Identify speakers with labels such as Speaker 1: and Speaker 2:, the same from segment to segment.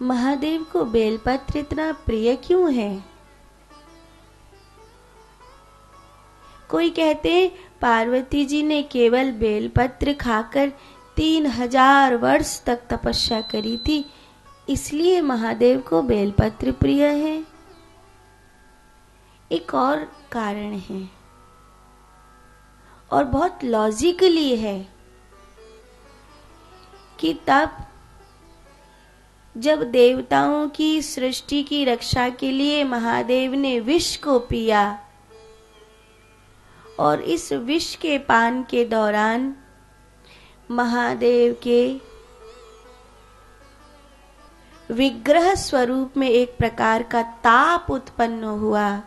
Speaker 1: महादेव को बेलपत्र इतना प्रिय क्यों है? कोई कहते हैं पार्वती जी ने केवल बेलपत्र खाकर 3000 वर्ष तक तपस्या करी थी, इसलिए महादेव को बेलपत्र प्रिय है। एक और कारण है और बहुत लॉजिकली है कि तब जब देवताओं की सृष्टि की रक्षा के लिए महादेव ने विष को पिया और इस विष के पान के दौरान महादेव के विग्रह स्वरूप में एक प्रकार का ताप उत्पन्न हुआ,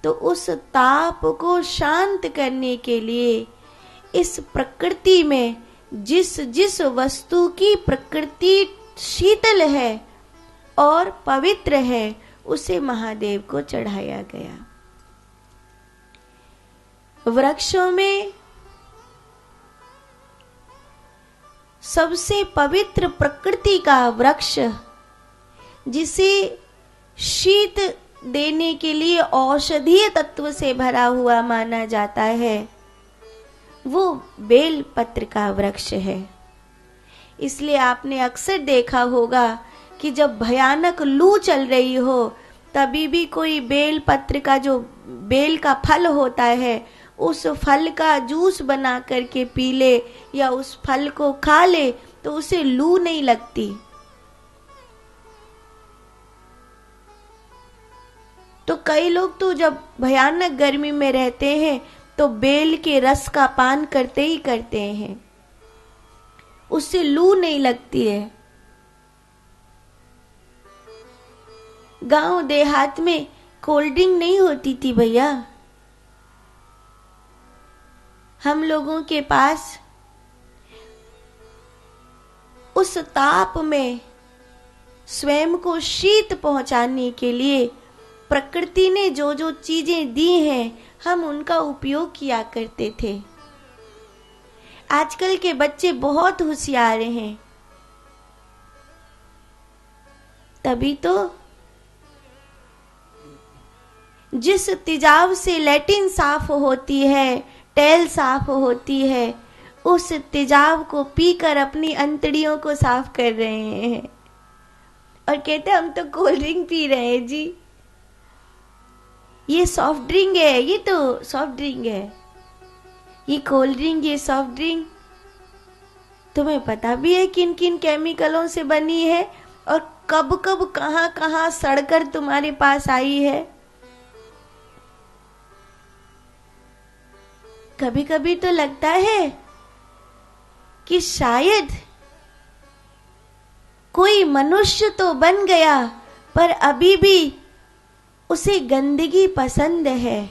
Speaker 1: तो उस ताप को शांत करने के लिए इस प्रकृति में जिस जिस वस्तु की प्रकृति शीतल है और पवित्र है उसे महादेव को चढ़ाया गया। वृक्षों में सबसे पवित्र प्रकृति का वृक्ष, जिसे शीत देने के लिए औषधीय तत्व से भरा हुआ माना जाता है, वो बेल पत्र का वृक्ष है। इसलिए आपने अक्सर देखा होगा कि जब भयानक लू चल रही हो तभी भी कोई बेल पत्र का जो बेल का फल होता है उस फल का जूस बना करके पी ले या उस फल को खा ले तो उसे लू नहीं लगती। तो कई लोग तो जब भयानक गर्मी में रहते हैं तो बेल के रस का पान करते ही करते हैं, उससे लू नहीं लगती है। गांव देहात में कोल्ड ड्रिंक नहीं होती थी भैया, हम लोगों के पास उस ताप में स्वयं को शीत पहुंचाने के लिए प्रकृति ने जो जो चीजें दी हैं हम उनका उपयोग किया करते थे। आजकल के बच्चे बहुत होशियार हैं, तभी तो जिस तेजाब से लैट्रिन साफ होती है, टेल साफ होती है, उस तेजाब को पीकर अपनी अंतड़ियों को साफ कर रहे हैं और कहते हम तो कोल्ड ड्रिंक पी रहे हैं जी, ये सॉफ्ट ड्रिंक है, ये तो सॉफ्ट ड्रिंक है, ये कोल्ड ड्रिंक, ये सॉफ्ट ड्रिंक। तुम्हें पता भी है किन किन केमिकलों से बनी है और कब कब कहां कहां सड़कर तुम्हारे पास आई है। कभी कभी तो लगता है कि शायद कोई मनुष्य तो बन गया पर अभी भी उसे गंदगी पसंद है,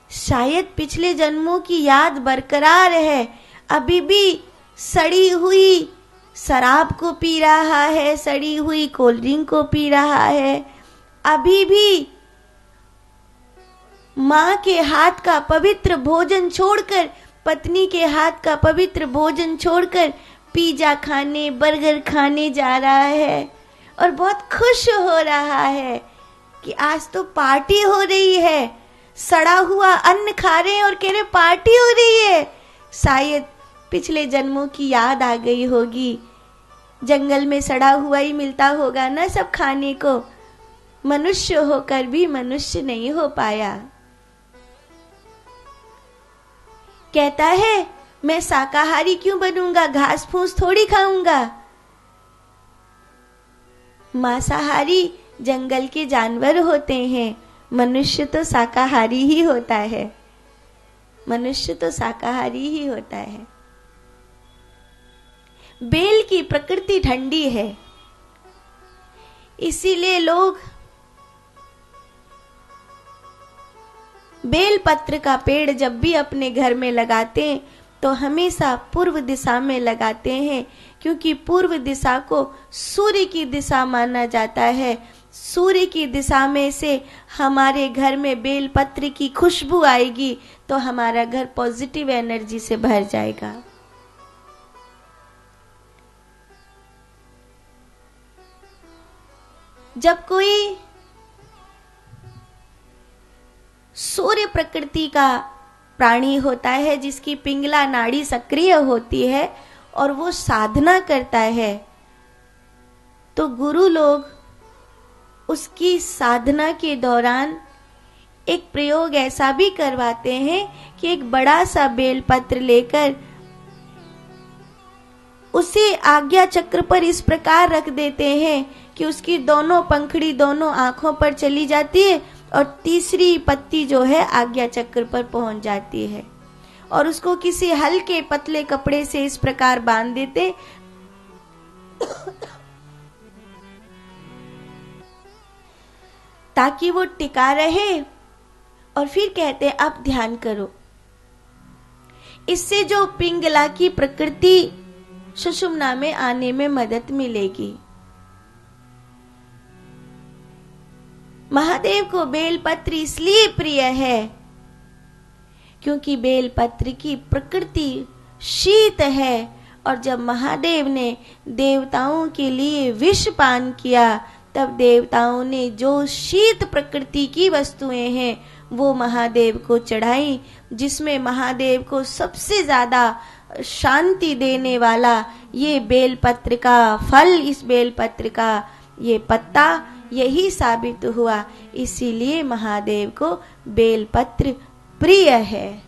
Speaker 1: शायद पिछले जन्मों की याद बरकरार है, अभी भी सड़ी हुई शराब को पी रहा है, सड़ी हुई कोल्ड ड्रिंक को पी रहा है, अभी भी माँ के हाथ का पवित्र भोजन छोड़कर, पत्नी के हाथ का पवित्र भोजन छोड़कर पिज्जा खाने, बर्गर खाने जा रहा है और बहुत खुश हो रहा है कि आज तो पार्टी हो रही है। सड़ा हुआ अन्न खा रहे हैं और कह रहे पार्टी हो रही है। शायद पिछले जन्मों की याद आ गई होगी, जंगल में सड़ा हुआ ही मिलता होगा ना सब खाने को, मनुष्य होकर भी मनुष्य नहीं हो पाया। कहता है मैं शाकाहारी क्यों बनूंगा, घास फूस थोड़ी खाऊंगा। मांसाहारी जंगल के जानवर होते हैं, मनुष्य तो शाकाहारी ही होता है, मनुष्य तो शाकाहारी ही होता है। बेल की प्रकृति ठंडी है, इसीलिए लोग बेल पत्र का पेड़ जब भी अपने घर में लगाते हैं तो हमेशा पूर्व दिशा में लगाते हैं, क्योंकि पूर्व दिशा को सूर्य की दिशा माना जाता है। सूर्य की दिशा में से हमारे घर में बेल पत्र की खुशबू आएगी तो हमारा घर पॉजिटिव एनर्जी से भर जाएगा। जब कोई सूर्य प्रकृति का प्राणी होता है, जिसकी पिंगला नाड़ी सक्रिय होती है और वो साधना करता है, तो गुरु लोग उसकी साधना के दौरान एक प्रयोग ऐसा भी करवाते हैं कि एक बड़ा सा बेलपत्र लेकर उसे आज्ञा चक्र पर इस प्रकार रख देते हैं कि उसकी दोनों पंखड़ी दोनों आंखों पर चली जाती है और तीसरी पत्ती जो है आज्ञा चक्र पर पहुंच जाती है, और उसको किसी हल्के पतले कपड़े से इस प्रकार बांध देते ताकि वो टिका रहे, और फिर कहते अब ध्यान करो। इससे जो पिंगला की प्रकृति सुषुम्ना में आने में मदद मिलेगी। महादेव को बेलपत्र इसलिए प्रिय है क्योंकि बेलपत्र की प्रकृति शीत है, और जब महादेव ने देवताओं के लिए विष पान किया तब देवताओं ने जो शीत प्रकृति की वस्तुएं हैं वो महादेव को चढ़ाई, जिसमें महादेव को सबसे ज्यादा शांति देने वाला ये बेलपत्र का फल, इस बेलपत्र का ये पत्ता यही साबित हुआ। इसीलिए महादेव को बेलपत्र प्रिय है।